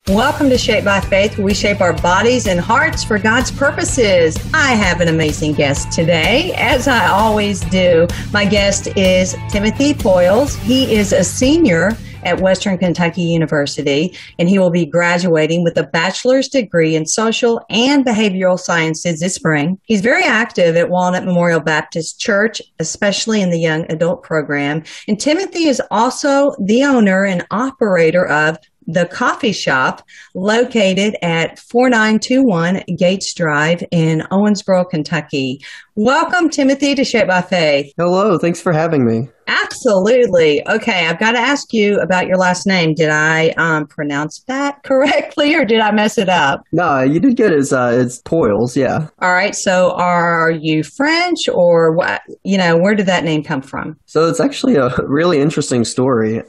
Welcome to Shape by Faith, where we shape our bodies and hearts for God's purposes. I have an amazing guest today, as I always do. My guest is Timothy Poiles. He is a senior at Western Kentucky University, and he will be graduating with a bachelor's degree in social and behavioral sciences this spring. He's very active at Walnut Memorial Baptist Church, especially in the young adult program. And Timothy is also the owner and operator of the Coffee Shoppe, located at 4921 Goetz Drive in Owensboro, Kentucky. Welcome, Timothy, to Shape by Faith. Hello, thanks for having me. Absolutely. Okay, I've got to ask you about your last name. Did I pronounce that correctly, or did I mess it up? No, you did good. It's Poiles, yeah. All right, so are you French, or what? Where did that name come from? So it's actually a really interesting story.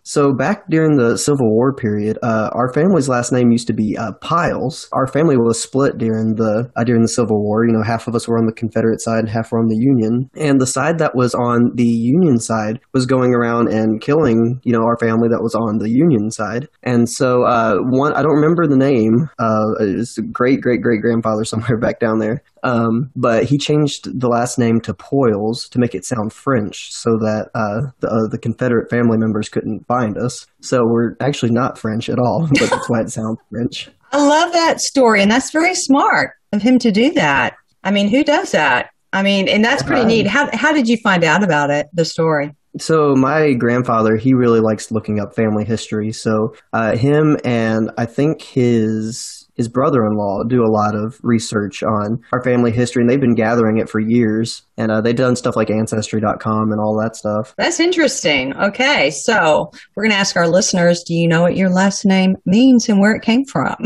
So back during the Civil War period, our family's last name used to be Poiles. Our family was split during the Civil War. Half of us were on the Confederate side, half were on the Union, and the side that was on the Union side was going around and killing, our family that was on the Union side. And so I don't remember the name. It's a great-great-great-grandfather somewhere back down there. But he changed the last name to Poiles to make it sound French so that the Confederate family members couldn't find us. So we're actually not French at all, but that's why it sounds French. I love that story, and that's very smart of him to do that. I mean, who does that? And that's pretty neat. How did you find out about it, the story? So my grandfather, he really likes looking up family history. So him and I think his brother-in-law do a lot of research on our family history, and they've been gathering it for years. And they've done stuff like Ancestry.com and all that stuff. That's interesting. Okay, so we're going to ask our listeners, do you know what your last name means and where it came from?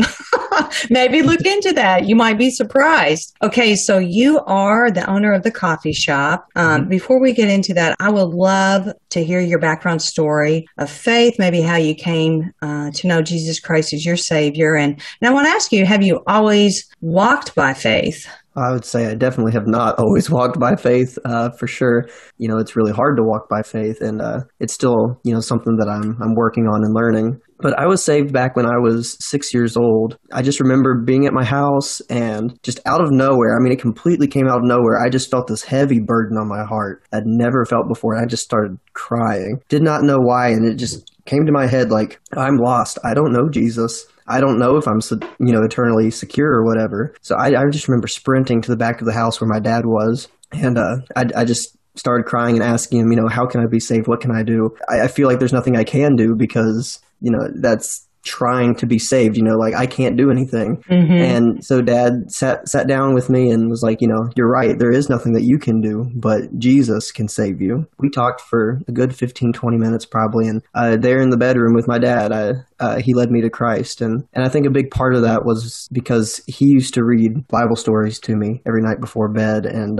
Maybe look into that. You might be surprised. Okay, so you are the owner of the Coffee Shoppe. Before we get into that, I would love to hear your background story of faith, maybe how you came to know Jesus Christ as your Savior. And I want to ask you, have you always walked by faith? I would say I definitely have not always walked by faith, for sure. It's really hard to walk by faith, and it's still, something that I'm working on and learning. But I was saved back when I was 6 years old. I just remember being at my house and just out of nowhere, it completely came out of nowhere. I just felt this heavy burden on my heart I'd never felt before. And I just started crying. Did not know why. And it just came to my head like, I'm lost. I don't know Jesus. I don't know if I'm, eternally secure or whatever. So I just remember sprinting to the back of the house where my dad was. And I just started crying and asking him, how can I be saved? What can I do? I feel like there's nothing I can do because, that's trying to be saved, I can't do anything. Mm-hmm. And so Dad sat down with me and was like, you're right. There is nothing that you can do, but Jesus can save you. We talked for a good 15, 20 minutes probably. And there in the bedroom with my dad, he led me to Christ. And I think a big part of that was because he used to read Bible stories to me every night before bed. And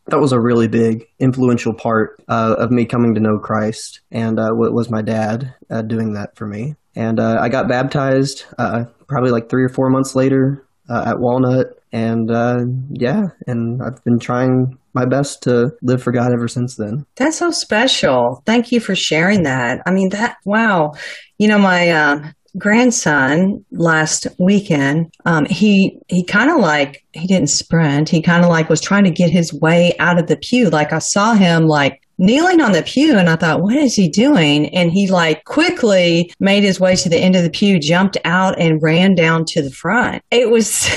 that was a really big, influential part of me coming to know Christ. And was my dad doing that for me. And I got baptized probably like 3 or 4 months later at Walnut. And and I've been trying my best to live for God ever since then. That's so special. Thank you for sharing that. Wow. My grandson last weekend, he kind of like, he didn't sprint. He kind of like was trying to get his way out of the pew. Like I saw him like kneeling on the pew and I thought, what is he doing? And he like quickly made his way to the end of the pew, jumped out and ran down to the front. It was,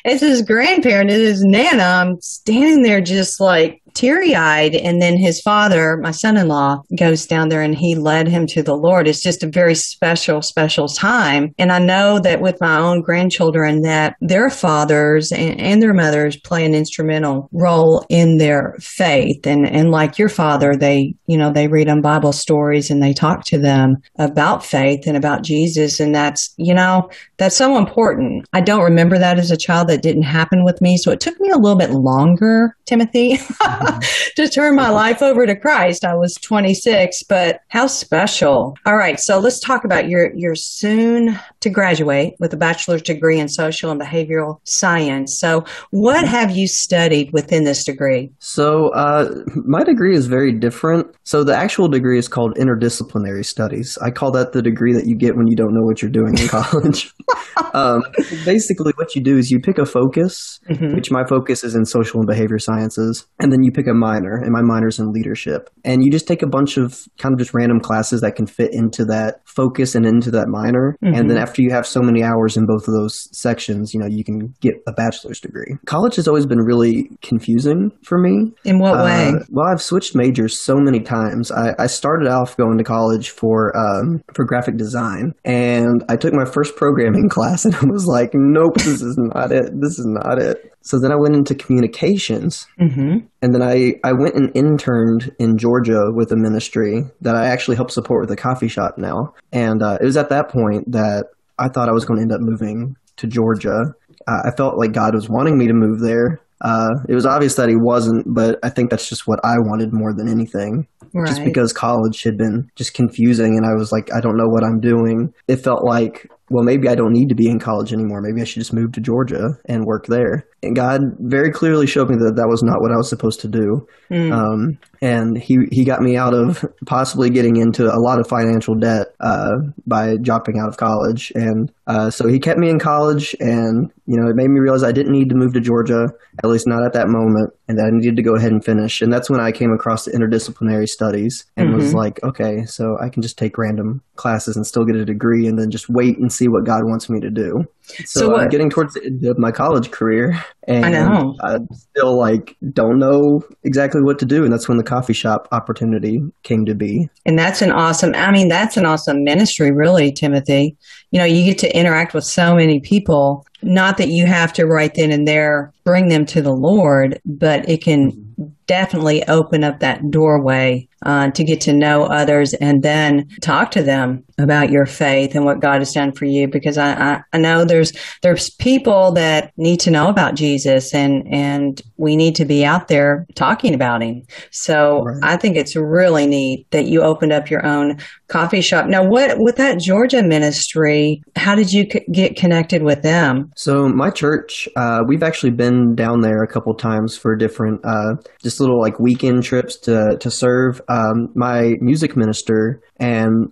as his grandparent, as his Nana, I'm standing there just like teary-eyed. And then his father, my son-in-law, goes down there and he led him to the Lord. It's just a very special, special time. And I know that with my own grandchildren that their fathers and their mothers play an instrumental role in their faith. And like your father, they read them Bible stories and they talk to them about faith and about Jesus. And that's so important. I don't remember that as a child. That didn't happen with me. So it took me a little bit longer, Timothy, to turn my life over to Christ. I was 26, but how special. All right, so let's talk about your soon to graduate with a bachelor's degree in social and behavioral science. So what have you studied within this degree? So my degree is very different. So the actual degree is called interdisciplinary studies. I call that the degree that you get when you don't know what you're doing in college. Basically, what you do is you pick a focus, which my focus is in social and behavior sciences, and then you pick a minor, and my minor's in leadership. And you just take a bunch of kind of just random classes that can fit into that focus and into that minor. And then after you have so many hours in both of those sections, you can get a bachelor's degree. College has always been really confusing for me. In what way? Well, I've switched majors so many times. I started off going to college for graphic design, and I took my first programming class, and I was like, nope, this is not it. This is not it. So then I went into communications, and then I went and interned in Georgia with a ministry that I actually help support with a coffee shop now. And it was at that point that I thought I was going to end up moving to Georgia. I felt like God was wanting me to move there. It was obvious that he wasn't, but I think that's just what I wanted more than anything. Right. Just because college had been just confusing, and I was like, I don't know what I'm doing. It felt like, well, maybe I don't need to be in college anymore. Maybe I should just move to Georgia and work there. And God very clearly showed me that that was not what I was supposed to do. And he got me out of possibly getting into a lot of financial debt by dropping out of college. And so he kept me in college, and it made me realize I didn't need to move to Georgia, at least not at that moment, and that I needed to go ahead and finish. And that's when I came across the interdisciplinary studies and was like, okay, so I can just take random classes and still get a degree, and then just wait and see what God wants me to do. So I'm getting towards the end of my college career, and I still don't know exactly what to do. And that's when the coffee shop opportunity came to be. And that's an awesome ministry, really, Timothy. You get to interact with so many people, not that you have to right then and there bring them to the Lord, but it can definitely open up that doorway to get to know others and then talk to them about your faith and what God has done for you. Because I know there's people that need to know about Jesus, and we need to be out there talking about him. So I think it's really neat that you opened up your own coffee shop. Now, with that Georgia ministry, how did you get connected with them? So my church, we've actually been down there a couple times for different, just little weekend trips to serve. My music minister and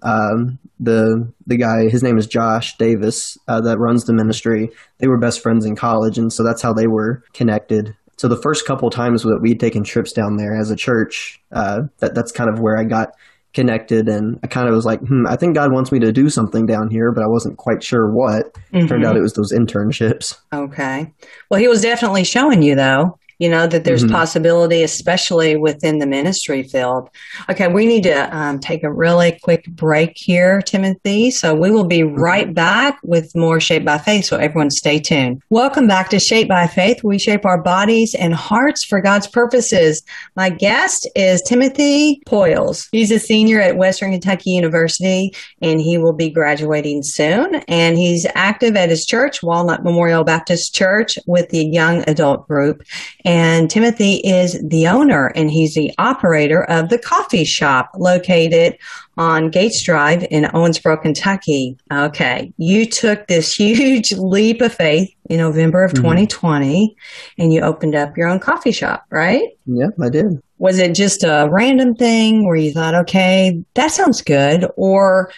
the guy, his name is Josh Davis, that runs the ministry. They were best friends in college, and so that's how they were connected. So the first couple times that we had taken trips down there as a church, that's kind of where I got connected, and I kind of was like, I think God wants me to do something down here, but I wasn't quite sure what. Turned out it was those internships. Okay. Well, he was definitely showing you, though, that there's possibility, especially within the ministry field. Okay, we need to take a really quick break here, Timothy. So we will be right back with more Shaped by Faith. So everyone stay tuned. Welcome back to Shaped by Faith. We shape our bodies and hearts for God's purposes. My guest is Timothy Poiles. He's a senior at Western Kentucky University, and he will be graduating soon. And he's active at his church, Walnut Memorial Baptist Church, with the young adult group. And Timothy is the owner, and he's the operator of the Coffee Shoppe located on Goetz Drive in Owensboro, Kentucky. Okay, you took this huge leap of faith in November of 2020, and you opened up your own coffee shop, right? Yeah, I did. Was it just a random thing where you thought, okay, that sounds good? Or,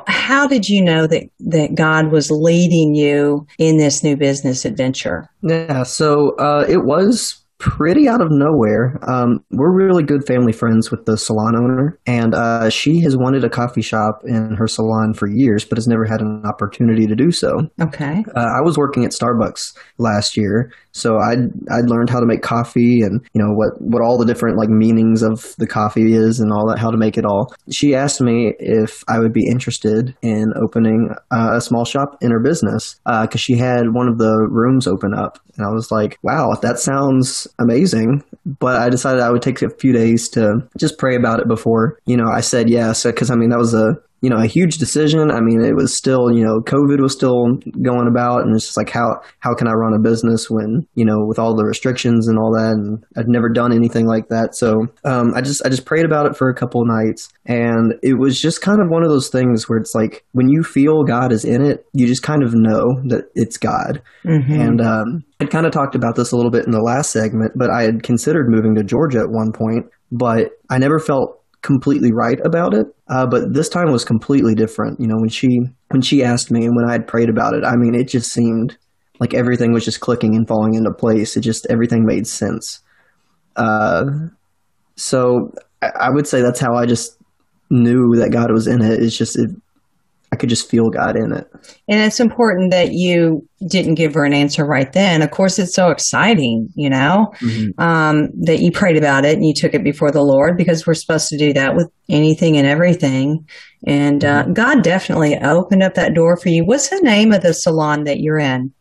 how did you know that God was leading you in this new business adventure? Yeah, so it was pretty out of nowhere. We're really good family friends with the salon owner, and she has wanted a coffee shop in her salon for years, but has never had an opportunity to do so. Okay. I was working at Starbucks last year, so I'd learned how to make coffee and what all the different meanings of the coffee is and all that, how to make it all. She asked me if I would be interested in opening a small shop in her business because she had one of the rooms open up, and I was like, wow, that sounds amazing. But I decided I would take a few days to just pray about it before I said yes, because that was a huge decision. I mean, it was still, COVID was still going about, and it's just like, how can I run a business when, with all the restrictions and all that, and I'd never done anything like that. So, I just prayed about it for a couple of nights, and it was just kind of one of those things where it's like, when you feel God is in it, you just kind of know that it's God. And, I kind of talked about this a little bit in the last segment, but I had considered moving to Georgia at one point, but I never felt completely right about it. But this time was completely different. When she asked me and when I had prayed about it, I mean, it just seemed like everything was just clicking and falling into place. Everything made sense. So I would say that's how I just knew that God was in it. I could just feel God in it. And it's important that you didn't give her an answer right then. Of course, it's so exciting, that you prayed about it and you took it before the Lord, because we're supposed to do that with anything and everything. And God definitely opened up that door for you. What's the name of the salon that you're in?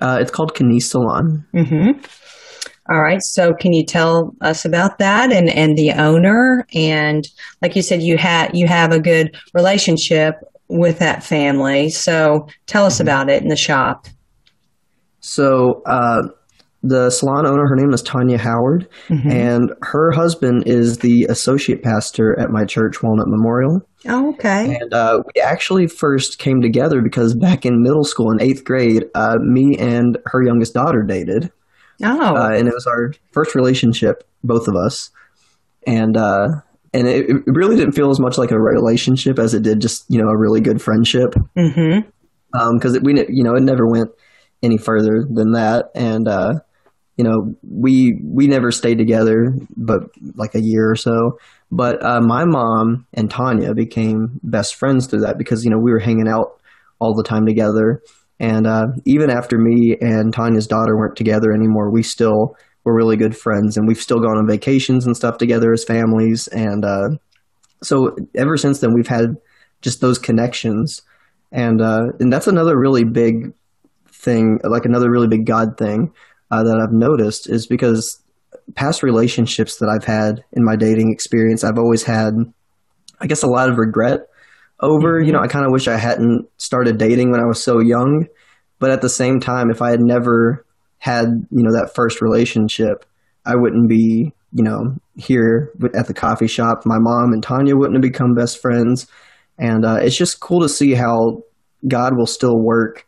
It's called Knies Salon. Mm-hmm. All right. So can you tell us about that and the owner? And like you said, you have a good relationship with that family. So tell us about it in the shop. So the salon owner, her name is Tanya Howard, and her husband is the associate pastor at my church, Walnut Memorial. Oh, okay. And we actually first came together because back in middle school in 8th grade, me and her youngest daughter dated. Oh. And it was our first relationship, both of us. And it really didn't feel as much like a relationship as it did just, a really good friendship. Because it never went any further than that. And, we never stayed together, but like a year or so. But my mom and Tanya became best friends through that because, we were hanging out all the time together. And even after me and Tanya's daughter weren't together anymore, we still were really good friends, and we've still gone on vacations and stuff together as families. And so ever since then, we've had just those connections. And that's another really big thing, like another really big God thing that I've noticed, is because past relationships that I've had in my dating experience, I've always had, I guess, a lot of regret over. I kind of wish I hadn't started dating when I was so young. But at the same time, if I had never had, that first relationship, I wouldn't be, here at the coffee shop. My mom and Tanya wouldn't have become best friends. And it's just cool to see how God will still work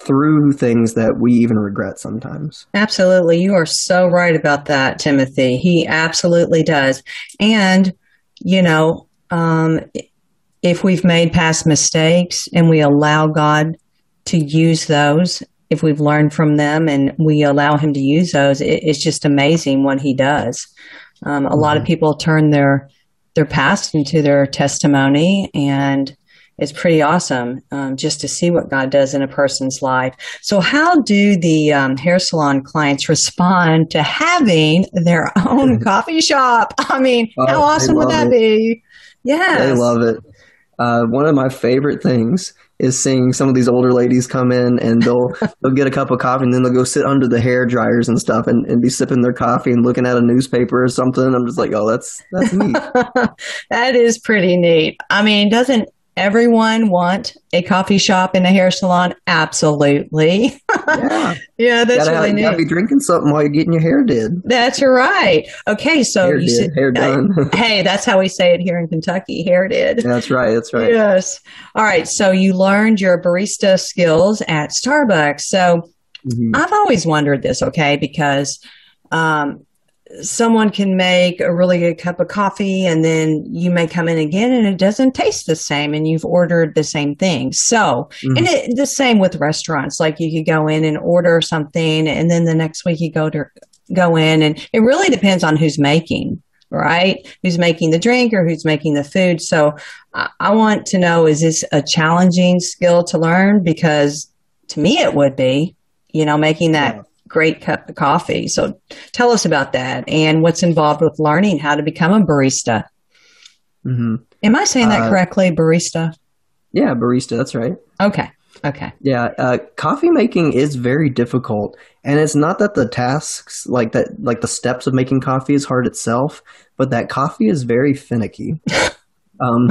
through things that we even regret sometimes. Absolutely. You are so right about that, Timothy. He absolutely does. And, if we've made past mistakes and we allow God to use those, if we've learned from them and we allow him to use those, it's just amazing what he does. A lot of people turn their past into their testimony, and it's pretty awesome just to see what God does in a person's life. So how do the hair salon clients respond to having their own coffee shop? I mean, how awesome would that be? Yeah, they love it. One of my favorite things is seeing some of these older ladies come in and they'll get a cup of coffee and then they'll go sit under the hair dryers and stuff and be sipping their coffee and looking at a newspaper or something. I'm just like, oh, that's neat. That is pretty neat. I mean, doesn't everyone want a coffee shop and a hair salon? Absolutely. Yeah. Yeah, that's really neat. You gotta be drinking something while you're getting your hair did. That's right. Okay, so hair done. Hey, that's how we say it here in Kentucky. Hair did. That's right. That's right. Yes. All right. So you learned your barista skills at Starbucks. So I've always wondered this, okay, because someone can make a really good cup of coffee and then you may come in again and it doesn't taste the same and you've ordered the same thing. So, and the same with restaurants, like you could go in and order something and then the next week you go in and it really depends on who's making, right? Who's making the drink or who's making the food. So I want to know, is this a challenging skill to learn? Because to me, it would be, making that great cup of coffee. So tell us about that and what's involved with learning how to become a barista. Am I saying that correctly? Barista? Yeah, barista. That's right. Okay. Yeah. Coffee making is very difficult. And it's not that the tasks like the steps of making coffee is hard itself, but that coffee is very finicky. um,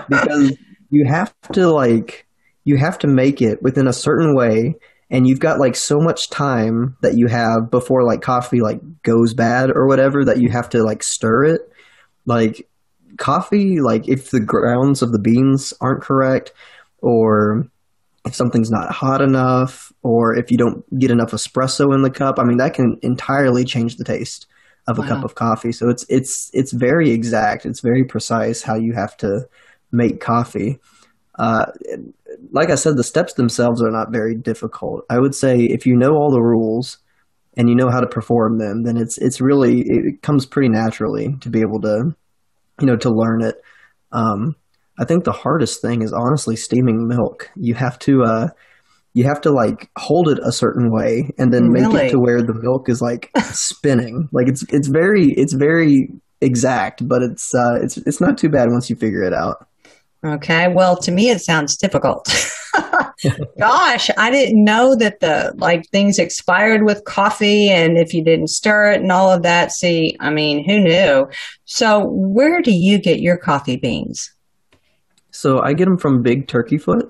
because you have to like you have to make it within a certain way, and you've got like so much time that you have before like coffee like goes bad or whatever that you have to like stir it. Like coffee, like if the grounds of the beans aren't correct, or if something's not hot enough, or if you don't get enough espresso in the cup, I mean that can entirely change the taste of a cup Wow. of coffee. So it's very exact. It's very precise how you have to make coffee. Uh, like I said, the steps themselves are not very difficult. I would say if you know all the rules and you know how to perform them, then it's really it comes pretty naturally to be able to to learn it. Um, I think the hardest thing is honestly steaming milk. You have to like hold it a certain way and then make it to Really? where the milk is like spinning. Like it's very exact, but it's not too bad once you figure it out. Okay. Well, to me, it sounds difficult. Gosh, I didn't know that the like things expired with coffee and if you didn't stir it and all of that. See, I mean, who knew? So, where do you get your coffee beans? So I get them from Big Turkey Foot.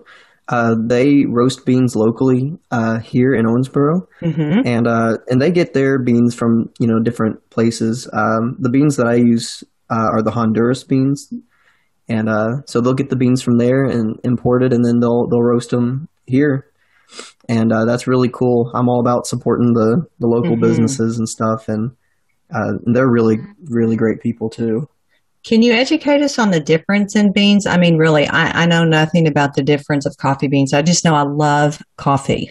They roast beans locally here in Owensboro, Mm-hmm. and they get their beans from different places. The beans that I use are the Honduras beans, and so they'll get the beans from there and import it, and then they'll roast them here, and that's really cool. I'm all about supporting the local Mm-hmm. businesses and stuff, and they're really great people too. Can you educate us on the difference in beans? I mean, really, I know nothing about the difference of coffee beans. I just know I love coffee.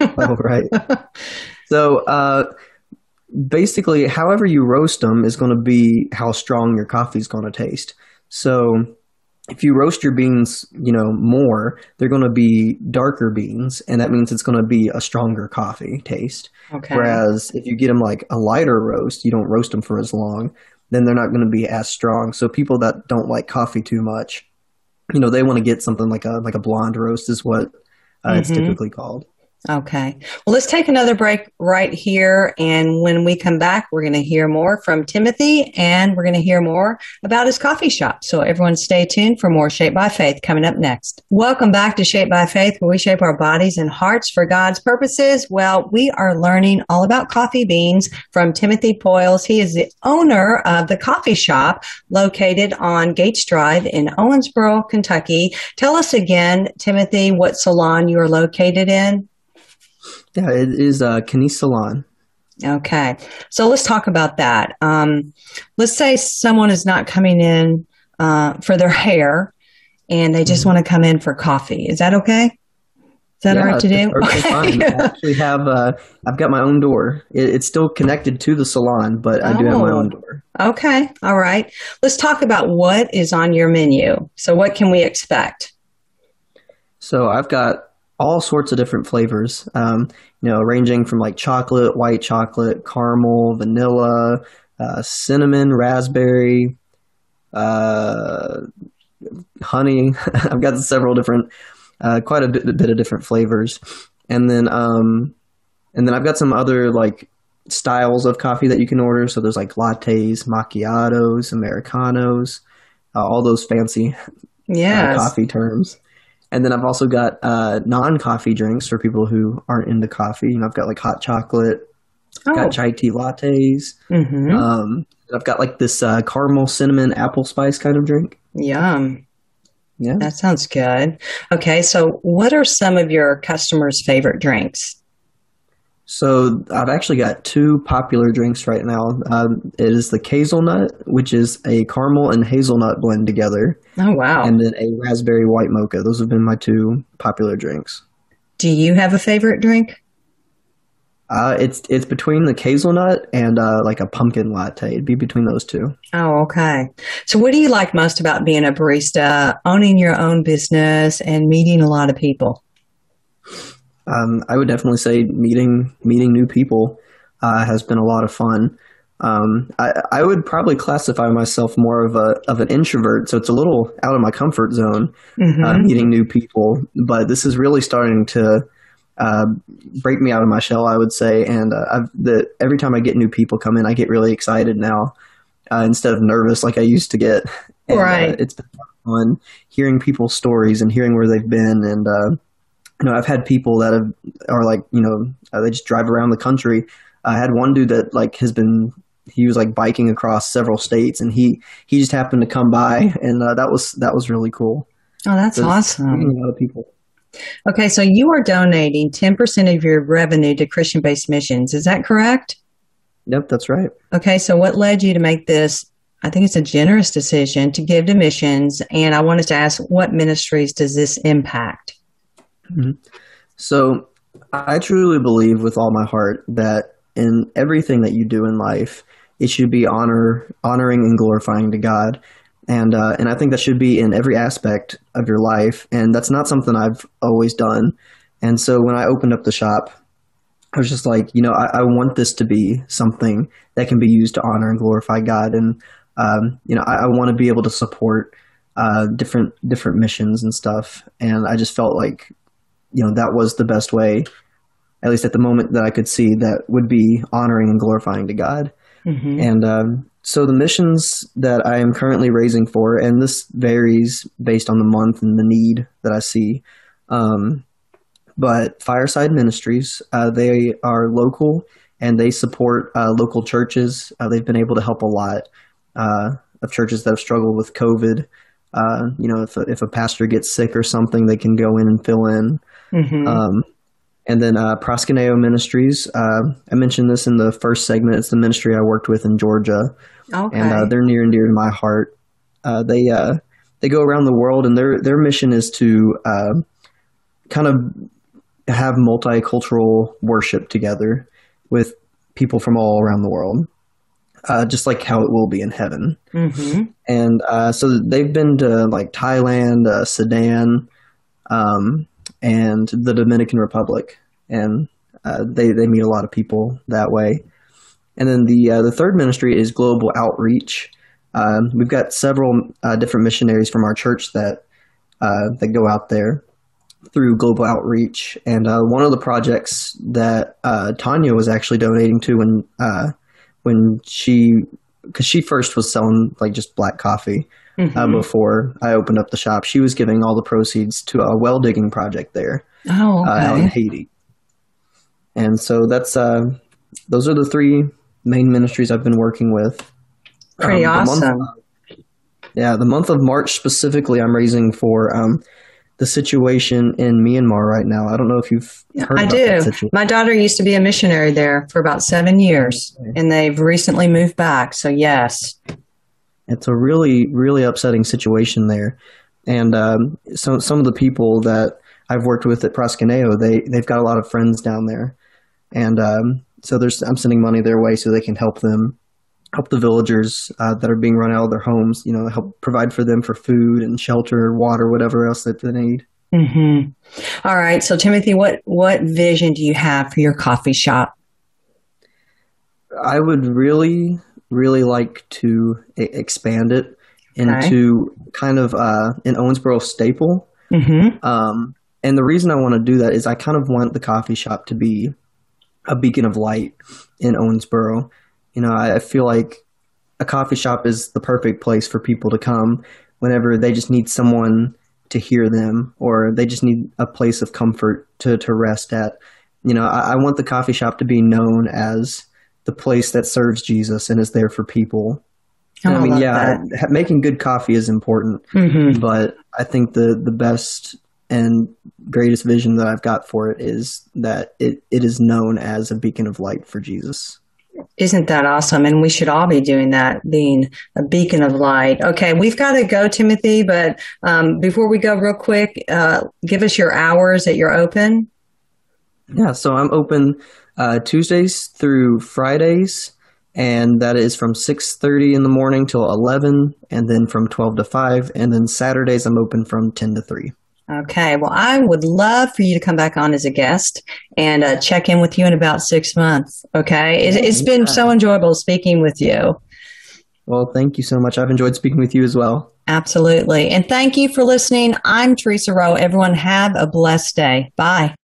Oh, right. So basically, however you roast them is going to be how strong your coffee is going to taste. So if you roast your beans, more, they're going to be darker beans, and that means it's going to be a stronger coffee taste. Okay. Whereas if you get them like a lighter roast, you don't roast them for as long, then they're not going to be as strong. So people that don't like coffee too much, they want to get something like a blonde roast is what it's Mm-hmm. typically called. Okay. Well, let's take another break right here. And when we come back, we're going to hear more from Timothy and we're going to hear more about his coffee shop. So everyone stay tuned for more Shaped by Faith coming up next. Welcome back to Shaped by Faith, where we shape our bodies and hearts for God's purposes. Well, we are learning all about coffee beans from Timothy Poiles. He is the owner of the coffee shop located on Goetz Drive in Owensboro, Kentucky. Tell us again, Timothy, what salon you are located in. Yeah, it is Knis Salon. Okay. So let's talk about that. Let's say someone is not coming in for their hair and they just Mhm. want to come in for coffee. Is that okay? Is that all right Yeah, to it's do? perfectly fine. I Okay. actually have I've got my own door. It's still connected to the salon, but I do have my own Oh, door. okay. All right. Let's talk about what is on your menu. So, what can we expect? So I've got all sorts of different flavors. Ranging from like chocolate, white chocolate, caramel, vanilla, cinnamon, raspberry, uh, honey. I've got several different, quite a bit of different flavors, and then I've got some other like styles of coffee that you can order. So there's like lattes, macchiatos, americanos, all those fancy Yes. coffee terms. And then I've also got non-coffee drinks for people who aren't into coffee. I've got like hot chocolate, got Oh, chai tea lattes. mm-hmm. Um, I've got like this caramel cinnamon apple spice kind of drink. Yum. Yeah. That sounds good. Okay. So, what are some of your customers' favorite drinks? So I've actually got two popular drinks right now. It is the hazelnut, which is a caramel and hazelnut blend together, Oh, wow. and then a raspberry white mocha. Those have been my two popular drinks. Do you have a favorite drink? It's between the hazelnut and like a pumpkin latte. It'd be between those two. Oh, okay. So, what do you like most about being a barista, owning your own business, and meeting a lot of people? I would definitely say meeting new people has been a lot of fun. I would probably classify myself more of an introvert, so it's a little out of my comfort zone Mm-hmm. meeting new people. But this is really starting to uh, break me out of my shell, I would say. And every time I get new people come in, I get really excited now instead of nervous like I used to get. And Right. it's been fun hearing people's stories and hearing where they've been. And, I've had people that are like, they just drive around the country. I had one dude that like he was like biking across several states, and he just happened to come by, and that was really cool. Oh, that's So it's awesome. meeting a lot of people. Okay, so you are donating 10% of your revenue to Christian-based missions. Is that correct? Yep, that's right. Okay, so what led you to make this? I think it's a generous decision to give to missions. And I wanted to ask, what ministries does this impact? Mhm. So I truly believe with all my heart that in everything that you do in life, it should be honoring and glorifying to God. And I think that should be in every aspect of your life. And that's not something I've always done. And so when I opened up the shop, I was just like, I want this to be something that can be used to honor and glorify God. And, I want to be able to support different missions and stuff. And I just felt like, that was the best way, at least at the moment that I could see, that would be honoring and glorifying to God. Mm-hmm. And so the missions that I am currently raising for, and this varies based on the month and the need that I see, but Fireside Ministries, they are local and they support local churches. They've been able to help a lot of churches that have struggled with COVID. If a pastor gets sick or something, they can go in and fill in. Mm-hmm. And then Proskuneo Ministries, I mentioned this in the first segment. It's the ministry I worked with in Georgia, Okay. and they're near and dear to my heart. They go around the world, and their mission is to kind of have multicultural worship together with people from all around the world, just like how it will be in heaven. Mm-hmm. And so they've been to like Thailand, Sudan, and the Dominican Republic, and they meet a lot of people that way. And then the third ministry is Global Outreach. We've got several different missionaries from our church that go out there through Global Outreach. And one of the projects that Tanya was actually donating to when because she first was selling like just black coffee. Mm-hmm. Before I opened up the shop, she was giving all the proceeds to a well digging project there Oh, out in okay. Haiti. And so that's those are the three main ministries I've been working with. Pretty awesome. The month of March specifically, I'm raising for the situation in Myanmar right now. I don't know if you've heard I about do. that situation. My daughter used to be a missionary there for about 7 years, and they've recently moved back. So, yes. It's a really, really upsetting situation there. And some of the people that I've worked with at Proskuneo, they've got a lot of friends down there. And so I'm sending money their way so they can help the villagers that are being run out of their homes, help provide for them for food and shelter, water, whatever else that they need. Mm-hmm. All right. So, Timothy, what vision do you have for your coffee shop? I would really, really like to expand it into kind of an Owensboro staple. Mm-hmm. And the reason I want to do that is I kind of want the coffee shop to be a beacon of light in Owensboro. I feel like a coffee shop is the perfect place for people to come whenever they just need someone to hear them, or they just need a place of comfort to rest at. I want the coffee shop to be known as the place that serves Jesus and is there for people. Oh, I mean, that. making good coffee is important, Mm-hmm. but I think the best and greatest vision that I've got for it is that it is known as a beacon of light for Jesus. Isn't that awesome? And we should all be doing that, being a beacon of light. Okay, we've got to go, Timothy, but before we go real quick, give us your hours that you're open. Yeah, so I'm open Tuesdays through Fridays, and that is from 6:30 in the morning till 11, and then from 12 to 5, and then Saturdays I'm open from 10 to 3. Okay, well, I would love for you to come back on as a guest and check in with you in about 6 months. Okay, it's been so enjoyable speaking with you. Well, thank you so much. I've enjoyed speaking with you as well. Absolutely. And thank you for listening. I'm Theresa Rowe. Everyone have a blessed day. Bye.